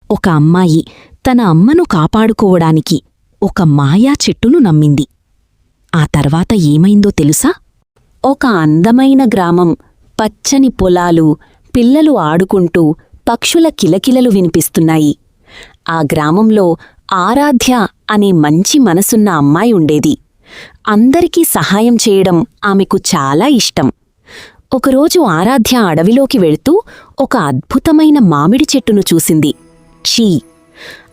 ఒక అమ్మాయి తన అమ్మను కాపాడుకోవడానికి ఒక మాయా చెట్టును నమ్మింది. ఆ తర్వాత ఏమైందో తెలుసా? ఒక అందమైన గ్రామం, పచ్చని పొలాలు, పిల్లలు ఆడుకుంటూ పక్షుల కిలకిలలు వినిపిస్తున్నాయి. ఆ గ్రామంలో ఆరాధ్య అనే మంచి మనసున్న అమ్మాయి ఉండేది. అందరికీ సహాయం చేయడం ఆమెకు చాలా ఇష్టం. ఒకరోజు ఆరాధ్య అడవిలోకి వెళ్తూ ఒక అద్భుతమైన మామిడి చెట్టును చూసింది. ఛీ!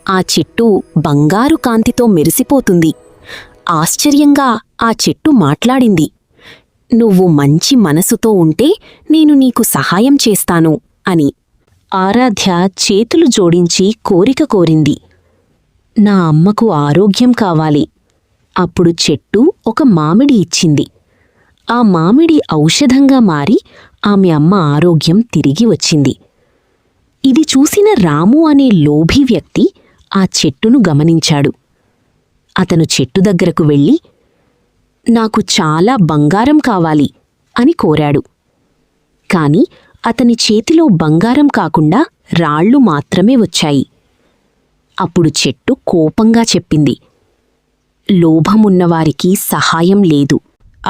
ఆ చెట్టు బంగారు కాంతితో మెరిసిపోతుంది. ఆశ్చర్యంగా ఆ చెట్టు మాట్లాడింది. నువ్వు మంచి మనసుతో ఉంటే నేను నీకు సహాయం చేస్తాను అని. ఆరాధ్య చేతులు జోడించి కోరిక కోరింది. నా అమ్మకు ఆరోగ్యం కావాలి. అప్పుడు చెట్టు ఒక మామిడి ఇచ్చింది. ఆ మామిడి ఔషధంగా మారి ఆమె అమ్మ ఆరోగ్యం తిరిగి వచ్చింది. ఇది చూసిన రాము అనే లోభీ వ్యక్తి ఆ చెట్టును గమనించాడు. అతను చెట్టు దగ్గరకు వెళ్ళి, నాకు చాలా బంగారం కావాలి అని కోరాడు. కాని అతని చేతిలో బంగారం కాకుండా రాళ్ళు మాత్రమే వచ్చాయి. అప్పుడు చెట్టు కోపంగా చెప్పింది, లోభమున్నవారికి సహాయం లేదు.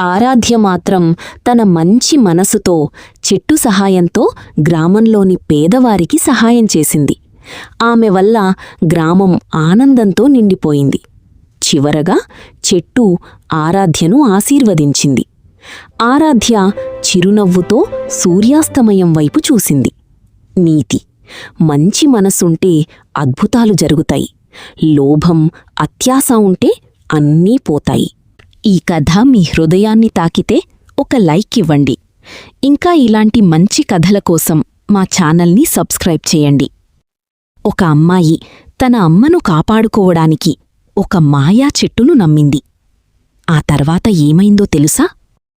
ఆరాధ్య మాత్రం తన మంచి మనసుతో చెట్టు సహాయంతో గ్రామంలోని పేదవారికి సహాయం చేసింది. ఆమె వల్ల గ్రామం ఆనందంతో నిండిపోయింది. చివరగా చెట్టు ఆరాధ్యను ఆశీర్వదించింది. ఆరాధ్య చిరునవ్వుతో సూర్యాస్తమయం వైపు చూసింది. నీతి: మంచి మనసుంటే అద్భుతాలు జరుగుతాయి. లోభం, అత్యాశ ఉంటే అన్నీ పోతాయి. ఈ కథ మీ హృదయాన్ని తాకితే ఒక లైక్ ఇవ్వండి. ఇంకా ఇలాంటి మంచి కథల కోసం మా ఛానల్ని సబ్స్క్రైబ్ చేయండి. ఒక అమ్మాయి తన అమ్మను కాపాడుకోవడానికి ఒక మాయా చెట్టును నమ్మింది. ఆ తర్వాత ఏమైందో తెలుసా?